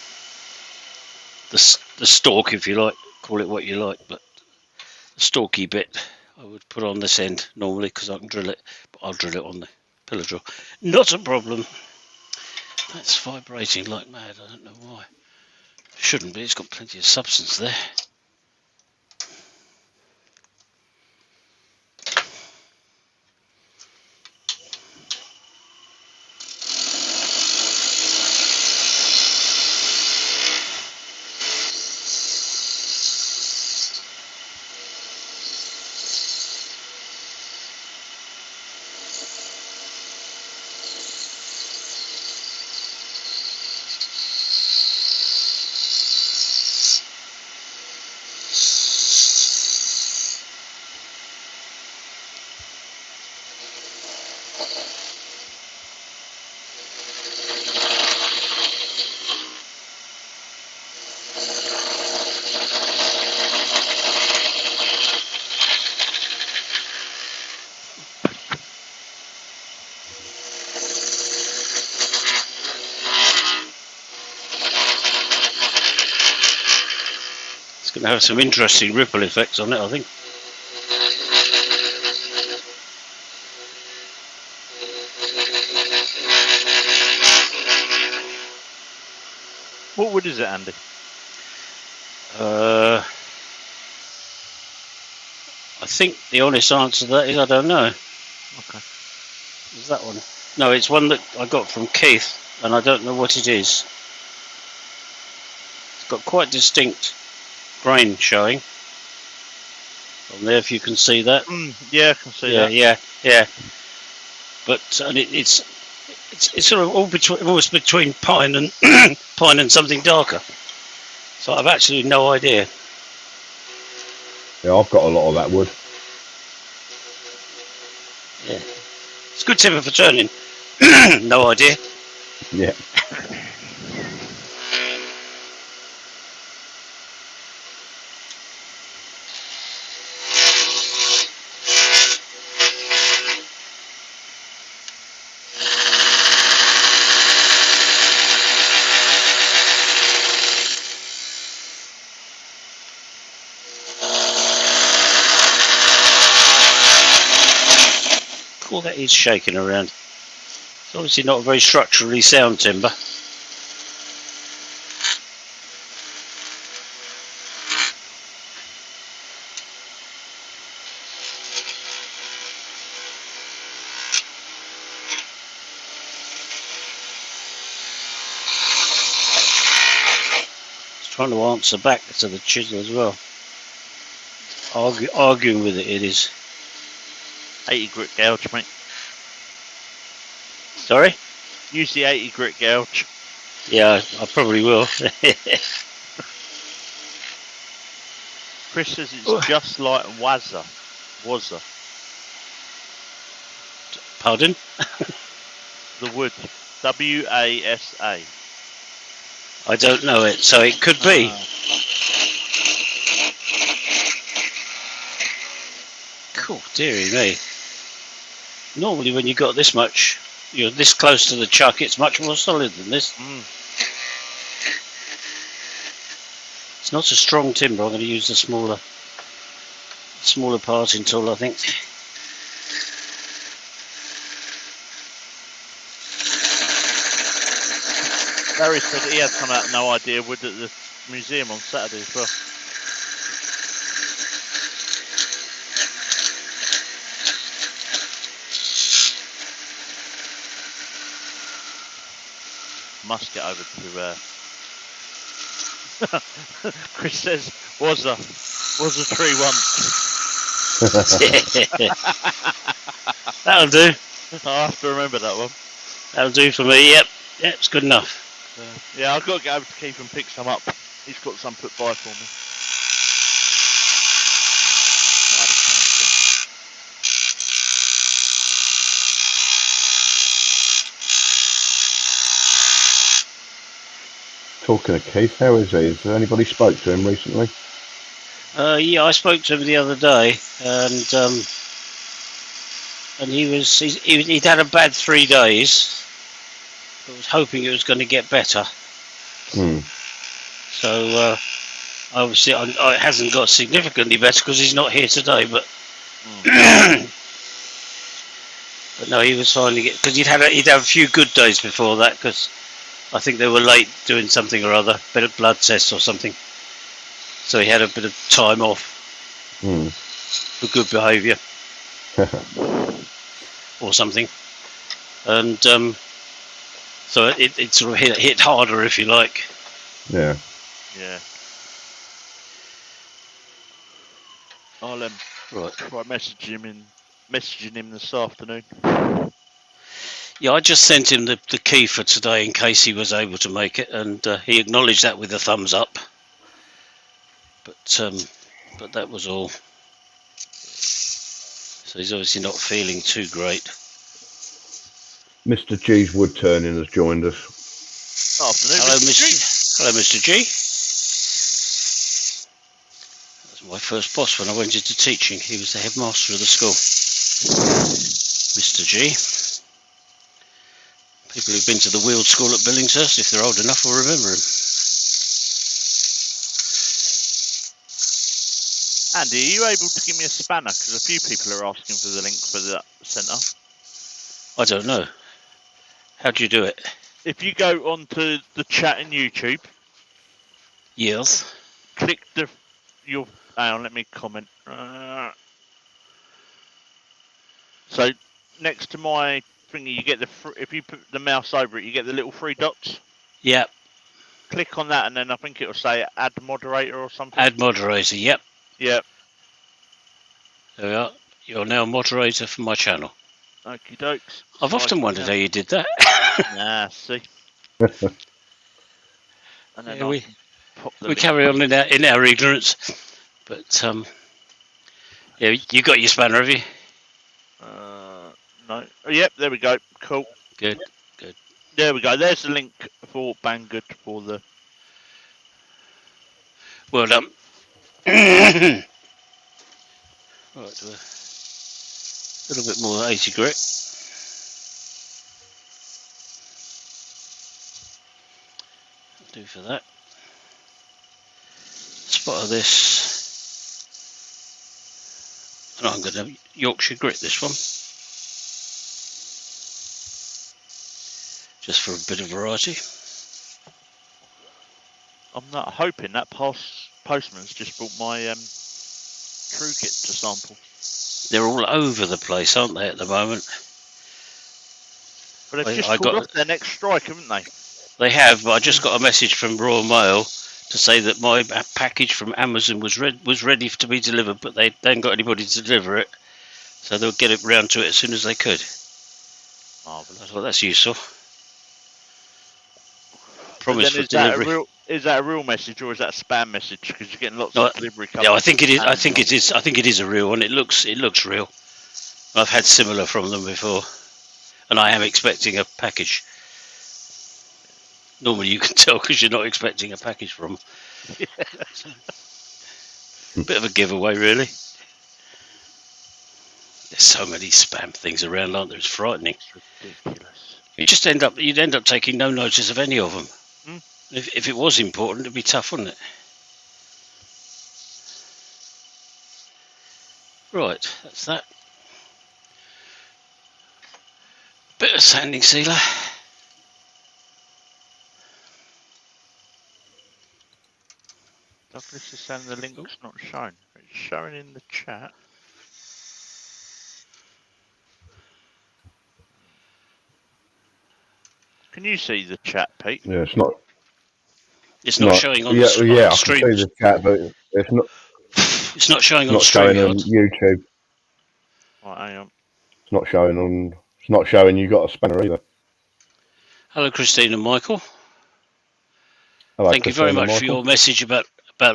S1: The stalk, if you like, call it what you like, but the stalky bit I would put on this end normally because I can drill it, but I'll drill it on the pillar drill. Not a problem. That's vibrating like mad. I don't know why. Shouldn't be. It's got plenty of substance there. It's going to have some interesting ripple effects on it, I think.
S2: What wood is it, Andy?
S1: I think the honest answer to that is I don't know.
S2: Okay.
S1: Is that one? No, it's one that I got from Keith, and I don't know what it is. It's got quite distinct grain showing on there, if you can see that.
S2: Yeah, I can see that.
S1: Yeah. But and it's sort of almost between pine and pine and something darker. So I've actually no idea.
S3: Yeah, I've got a lot of that wood.
S1: Yeah, it's good timber for turning. No idea.
S3: Yeah.
S1: Cool, that is shaking around. It's obviously not a very structurally sound timber. It's trying to answer back to the chisel as well. Arguing with it is.
S2: 80 grit gouge, mate.
S1: Sorry?
S2: Use the 80 grit gouge.
S1: Yeah, I probably will.
S2: Chris says it's just like Wazza.
S1: Pardon?
S2: The wood. W-A-S-A.
S1: I don't know it, so it could be. Cool, dearie me. Normally when you've got this much, you're this close to the chuck, it's much more solid than this. It's not a strong timber. I'm going to use the smaller parting tool, I think.
S2: Larry said he had come out no idea wood at the museum on Saturday as well. Must get over to Chris says Wazza. Was a tree once.
S1: That'll do.
S2: I have to remember that one.
S1: That'll do for me. Yep, it's good enough.
S2: Yeah, I've got to go over to Keith and pick some up. He's got some put by for me.
S3: Talking of Keith, how is he? Has anybody spoke to him recently?
S1: Yeah, I spoke to him the other day, and he'd had a bad 3 days. I was hoping it was going to get better. So obviously it hasn't got significantly better because he's not here today. But but no, he was finally because he'd had a few good days before that because I think they were late doing something or other, bit of blood test or something. So he had a bit of time off for good behaviour or something, and so it sort of hit harder, if you like.
S3: Yeah.
S2: Yeah. I'll try messaging him this afternoon.
S1: Yeah, I just sent him the key for today in case he was able to make it, and he acknowledged that with a thumbs up. But that was all. So he's obviously not feeling too great.
S3: Mr. G's wood turning has joined us.
S2: Afternoon,
S1: Hello,
S2: Mr. G.
S1: Hello, Mr. G. That was my first boss when I went into teaching. He was the headmaster of the school. Mr. G. People who've been to the Weald School at Billingshurst, if they're old enough, will remember him.
S2: Andy, are you able to give me a spanner? Because a few people are asking for the link for that centre.
S1: I don't know. How do you do it?
S2: If you go onto the chat in YouTube,
S1: Yes.
S2: click hang on, let me comment. So next to my thingy, you get if you put the mouse over it, you get the little 3 dots.
S1: Yep.
S2: Click on that, and then I think it will say add moderator or something.
S1: Add moderator. Yep.
S2: Yep.
S1: There we are. You're now a moderator for my channel.
S2: Okie dokes.
S1: I've often wondered how you did that.
S2: Nah, see. And then
S1: Yeah,
S2: we
S1: carry on in our ignorance, but yeah, you got your spanner, have you?
S2: No. Oh, yep, there we go. Cool.
S1: Good.
S2: There we go. There's the link for Banggood for the.
S1: Well done. Right, a little bit more than 80 grit. Do for that. Spot of this. And I'm going to Yorkshire grit this one. Just for a bit of variety.
S2: I'm not hoping that postman's just brought my True Git to sample.
S1: They're all over the place, aren't they, at the moment?
S2: But they've just called off their next strike, haven't they?
S1: They have, but I just got a message from Royal Mail to say that my package from Amazon was ready to be delivered, but they hadn't got anybody to deliver it, so they'll get it round to it as soon as they could.
S2: Marvellous.
S1: I thought that's useful. Promise for delivery.
S2: Is that a real message or is that a spam message? Because you're getting lots of delivery coming.
S1: Yeah, I think it is. I think it is a real one. It looks real. I've had similar from them before, and I am expecting a package. Normally, you can tell because you're not expecting a package from. Yeah. Bit of a giveaway, really. There's so many spam things around, aren't there? It's frightening.
S2: It's ridiculous.
S1: You'd end up taking no notice of any of them. If it was important, it'd be tough, wouldn't it? Right, that's that. Bit of sanding sealer.
S2: Douglas is saying the link's not shown. It's showing in the chat. Can you see the chat, Pete?
S3: Yeah, it's not.
S1: It's not showing on the
S3: yeah,
S1: stream.
S3: I can see the chat, but it's not.
S1: It's not showing
S3: It's
S1: on
S3: not showing on
S1: StreamYard.
S3: YouTube.
S2: Right, hang on.
S3: It's not showing on. It's not showing you got a spanner either.
S1: Hello, Christine and Michael.
S3: Hello,
S1: Thank you very
S3: Christine and
S1: much for
S3: Michael.
S1: your message about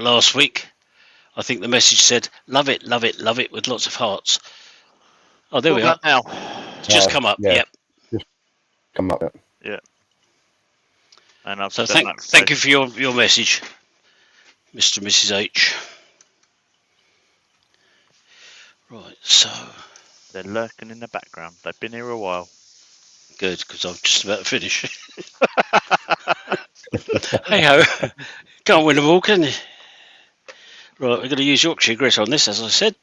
S1: last week. I think the message said, love it, love it, love it, with lots of hearts. Oh, there we are.
S2: Now.
S1: It's just come up.
S3: Yeah.
S1: Yep.
S3: Just come up.
S2: Yeah. And I've
S1: So
S2: sent
S1: thank you for your message, Mr. and Mrs. H. Right, so
S2: They're lurking in the background. They've been here a while.
S1: good, because I'm just about to finish. Hey ho, can't win them all, can you? Right, we're going to use Yorkshire grit on this, as I said,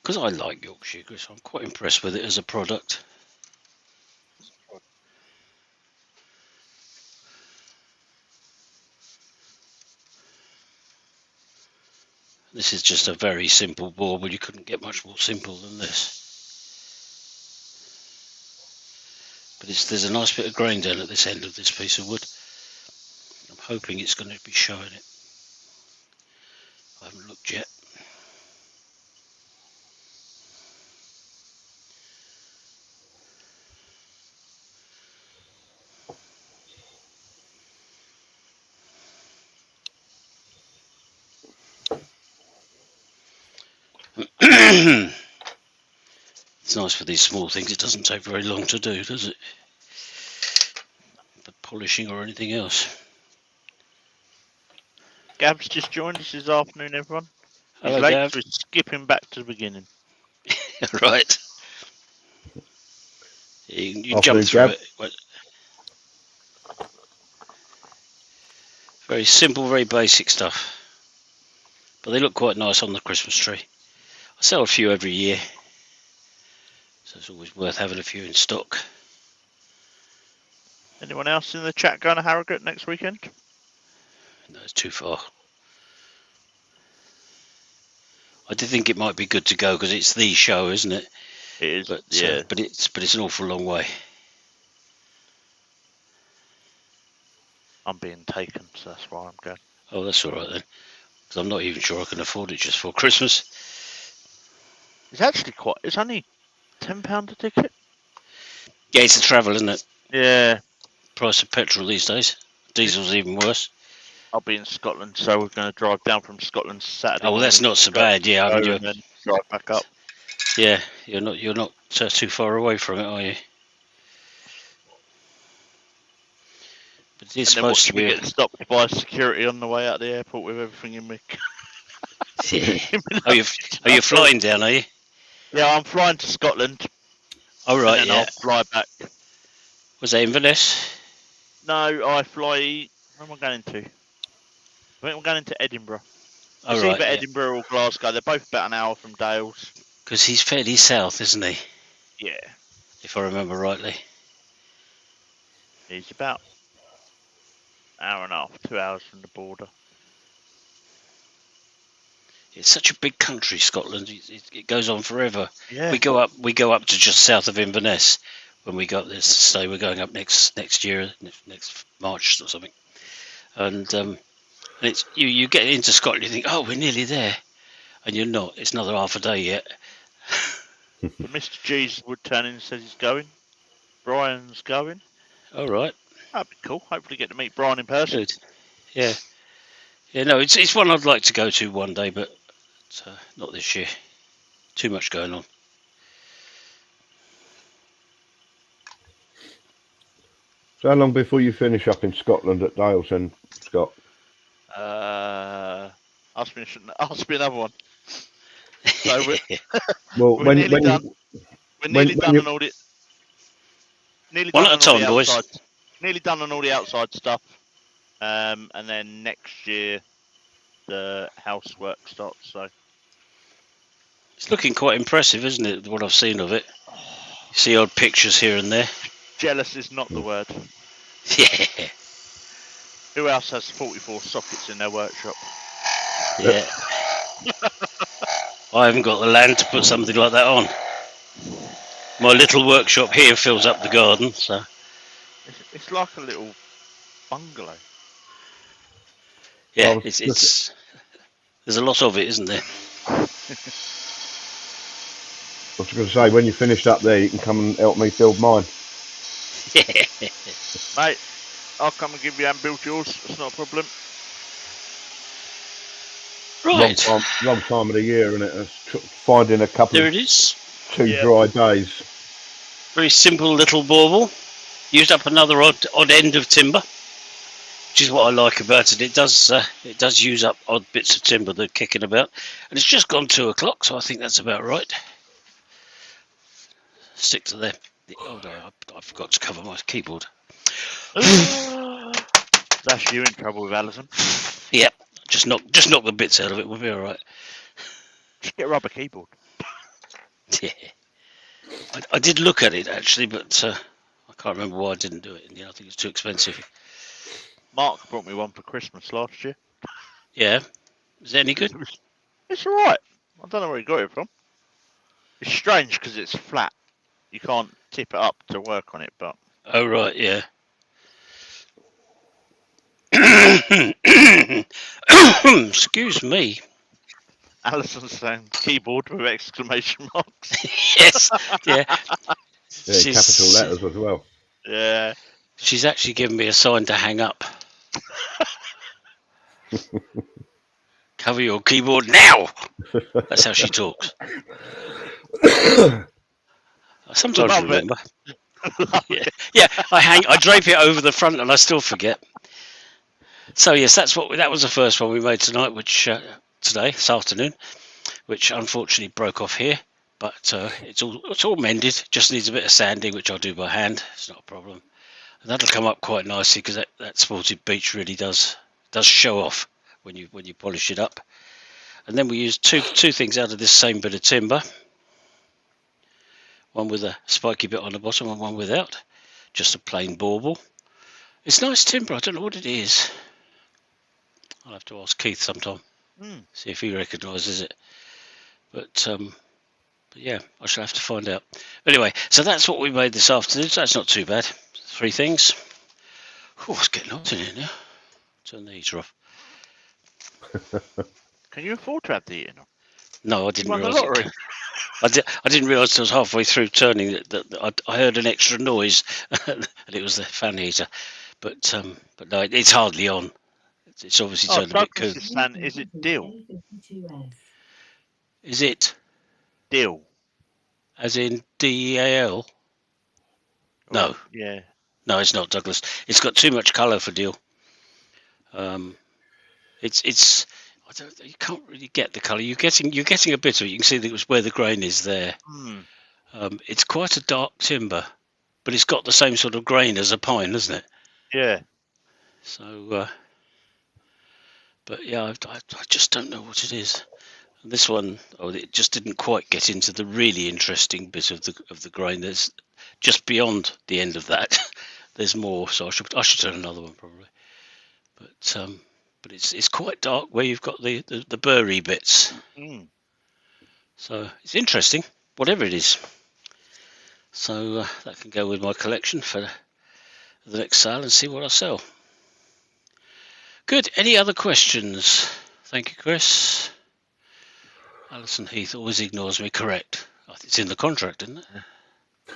S1: because I like Yorkshire grit. I'm quite impressed with it as a product. This is just a very simple board, but you couldn't get much more simple than this. But there's a nice bit of grain down at this end of this piece of wood. I'm hoping it's going to be showing it. I haven't looked yet. It's nice for these small things. It doesn't take very long to do, does it? The polishing or anything else.
S2: Gab's just joined us this afternoon, everyone. He's
S1: Hello,
S2: late,
S1: Gav.
S2: so we're skipping back to the beginning.
S1: Right. You jump
S3: Afternoon,
S1: through
S3: Gav.
S1: it. Very simple, very basic stuff. But they look quite nice on the Christmas tree. I sell a few every year, so it's always worth having a few in stock.
S2: Anyone else in the chat going to Harrogate next weekend?
S1: No, it's too far. I did think it might be good to go because it's the show, isn't it?
S2: It is,
S1: But
S2: yeah.
S1: but it's an awful long way.
S2: I'm being taken, so that's why I'm going.
S1: Oh, that's all right then, because I'm not even sure I can afford it just for Christmas.
S2: It's actually quite. It's only £10 a ticket.
S1: Yeah, it's the travel, isn't it?
S2: Yeah.
S1: Price of petrol these days. Diesel's even worse.
S2: I'll be in Scotland, so we're going to drive down from Scotland Saturday.
S1: Oh, well, that's not so bad. Yeah, I mean,
S2: and then drive back up.
S1: yeah, you're not too far away from it, are you? But it's
S2: And then
S1: supposed to
S2: we
S1: be.
S2: get stopped by security on the way out the airport with everything in me.
S1: Yeah. Are you flying down? Are you?
S2: Yeah, I'm flying to Scotland.
S1: Oh right,
S2: and then
S1: yeah.
S2: I'll fly back.
S1: Was that Inverness?
S2: No, I fly. Where am I going to? I think I'm going to Edinburgh.
S1: Oh
S2: It's
S1: right,
S2: either
S1: yeah.
S2: Edinburgh or Glasgow. They're both about an hour from Dales.
S1: Because he's fairly south, isn't he?
S2: Yeah,
S1: If I remember rightly.
S2: he's about an hour and a half, 2 hours from the border.
S1: It's such a big country, Scotland. It goes on forever.
S2: Yeah.
S1: We go up to just south of Inverness when we go up there to stay. We're going up next year, next March or something. And it's you get into Scotland, you think, oh, we're nearly there, and you're not. It's another half a day yet.
S2: So Mr. G's would turn in and says he's going. Brian's going.
S1: All right,
S2: That'd be cool. Hopefully get to meet Brian in person.
S1: good. Yeah, yeah. No, it's one I'd like to go to one day, but not this year. Too much going on.
S3: So how long before you finish up in Scotland at Dales and Scott?
S2: Ask me another one. So
S3: Well,
S2: we're
S3: when
S2: nearly done. We're nearly done
S3: you-
S2: on all the. Nearly
S1: One
S2: done
S1: at a
S2: on all
S1: time,
S2: the
S1: boys.
S2: outside. Nearly done on all the outside stuff. And then next year the housework starts. So
S1: It's looking quite impressive, isn't it? What I've seen of it. You see odd pictures here and there.
S2: jealous is not the word.
S1: Yeah,
S2: Who else has 44 sockets in their workshop?
S1: yeah. I haven't got the land to put something like that on. My little workshop here fills up the garden, so
S2: It's like a little bungalow.
S1: Yeah,
S3: was
S1: it's there's a lot of it, isn't there?
S3: I was going to say, when you finished up there, you can come and help me build mine.
S2: Mate, I'll come and give you and build yours. It's not a problem.
S1: Right,
S3: Wrong time of the year, and it's finding a couple
S1: there
S3: of
S1: it is.
S3: 2 dry days.
S1: Very simple little bauble. Used up another odd end of timber, which is what I like about it. It does use up odd bits of timber that are kicking about, and it's just gone 2 o'clock, so I think that's about right. Stick to the oh no, I forgot to cover my keyboard.
S2: That's you in trouble with Alison.
S1: Yep, just knock the bits out of it. We'll be all right.
S2: Just get a rubber keyboard.
S1: Yeah, I did look at it actually, but I can't remember why I didn't do it. I think it's too expensive.
S2: Mark brought me one for Christmas last year.
S1: Yeah, is it any good?
S2: It's all right. I don't know where he got it from. It's strange because it's flat. You can't tip it up to work on it, but...
S1: Oh right, yeah. Excuse me.
S2: Alison's saying keyboard with exclamation marks.
S1: Yes, yeah.
S3: Yeah, capital letters as well.
S2: Yeah.
S1: She's actually given me a sign to hang up. Cover your keyboard now. That's how she talks. I sometimes
S2: Love
S1: remember. Yeah, I drape it over the front and I still forget. So yes, that was the first one we made tonight, which this afternoon, which unfortunately broke off here, but it's all mended. Just needs a bit of sanding, which I'll do by hand. It's not a problem. And that'll come up quite nicely because that sported beech really does show off when you polish it up. And then we used two things out of this same bit of timber. One with a spiky bit on the bottom and one without. Just a plain bauble. It's nice timber. I don't know what it is. I'll have to ask Keith sometime. See if he recognises it. But yeah, I shall have to find out. Anyway, so that's what we made this afternoon. So that's not too bad. 3 things. Oh, it's getting hot in here now. Turn the heater off.
S2: Can you afford to have the heating on?
S1: No, I didn't
S2: Won the
S1: realise
S2: lottery.
S1: I didn't realise until I was halfway through turning that I heard an extra noise, and it was the fan heater. But no, it's hardly on. It's obviously turned a bit cool.
S2: Is it Dill?
S1: Is it
S2: Dill.
S1: as in DEAL? No.
S2: Yeah.
S1: No, it's not, Douglas. It's got too much colour for deal. It's you can't really get the colour. You're getting a bit of it. You can see that it was where the grain is there. It's quite a dark timber, but it's got the same sort of grain as a pine, isn't it?
S2: Yeah.
S1: So, but yeah, I just don't know what it is. And this one, it just didn't quite get into the really interesting bit of the grain. There's just beyond the end of that. There's more, so I should turn another one probably. But it's quite dark where you've got the burry bits. So it's interesting, whatever it is. So that can go with my collection for the next sale and see what I sell. Good. Any other questions? Thank you, Chris. Alison Heath always ignores me. Correct. It's in the contract, isn't it?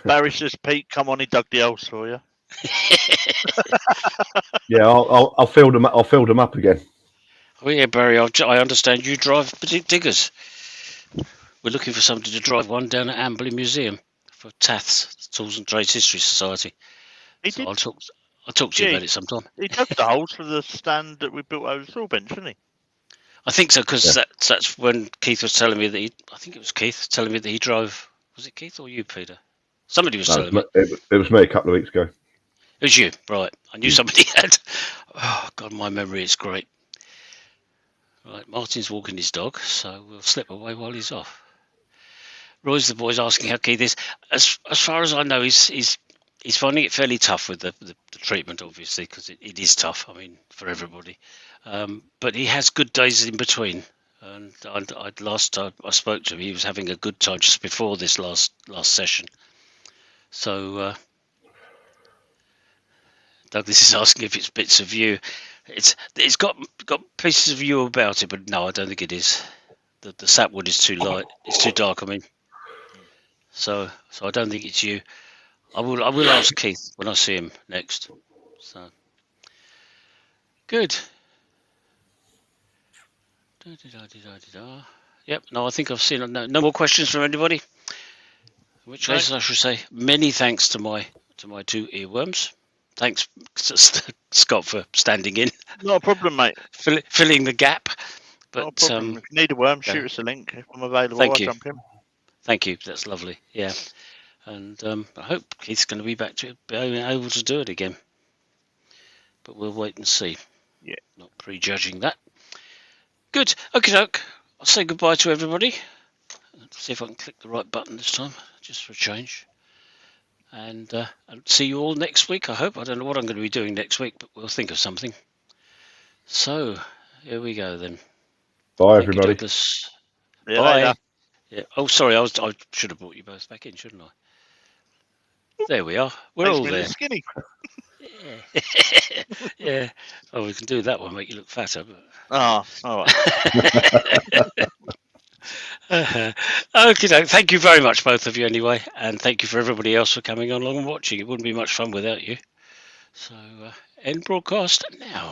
S2: Barry says, Pete, come on, he dug the holes for you.
S3: Yeah, I'll fill them up again.
S1: Oh yeah, Barry. I understand you drive diggers. We're looking for somebody to drive one down at Amberley Museum for TATS, Tools and Trades History Society. I'll talk to you about it sometime.
S2: He dug the holes for the stand that we built over the saw bench, didn't he?
S1: I think so, because that's when Keith was telling me that I think it was Keith telling me that he drove. Was it Keith or you, Peter? Somebody was telling me.
S3: It was me a couple of weeks ago.
S1: It was you, right? I knew somebody had. Oh God, my memory is great. Right, Martin's walking his dog, so we'll slip away while he's off. Roy's the boy's asking how Keith is. As far as I know, he's finding it fairly tough with the treatment, obviously, because it is tough. I mean, for everybody. But he has good days in between. And last time I spoke to him, he was having a good time just before this last session. So Douglas is asking if it's bits of you. It's got pieces of you about it, but no, I don't think it is. The sapwood is too light. It's too dark. I mean, so I don't think it's you. I will ask Keith when I see him next. So good. Yep. No, I think I've seen no more questions from anybody. In which case, I should say many thanks to my two earworms. Thanks, Scott, for standing in.
S2: Not a problem, mate.
S1: Filling the gap. But
S2: Not a problem. If you need a worm, shoot us a link. If I'm available,
S1: Thank
S2: I'll
S1: you.
S2: jump in.
S1: Thank you. That's lovely. Yeah. And I hope Keith's going to be back to being able to do it again. But we'll wait and see.
S2: Yeah.
S1: Not prejudging that. Good. Okay, doke. I'll say goodbye to everybody. Let's see if I can click the right button this time, just for a change. And I'll see you all next week, I hope. I don't know what I'm going to be doing next week, but we'll think of something. So, here we go then.
S3: Bye,
S1: Thank
S3: everybody.
S1: you, Douglas.
S2: See you
S1: Bye.
S2: later.
S1: Yeah. Oh, sorry, I should have brought you both back in, shouldn't I? There we are. We're
S2: Makes
S1: all
S2: me
S1: there.
S2: look skinny.
S1: Yeah. Yeah. Oh, we can do that one, make you look fatter. But...
S2: Oh, all right.
S1: Okay, thank you very much, both of you, anyway, and thank you for everybody else for coming along and watching. It wouldn't be much fun without you. So, end broadcast now.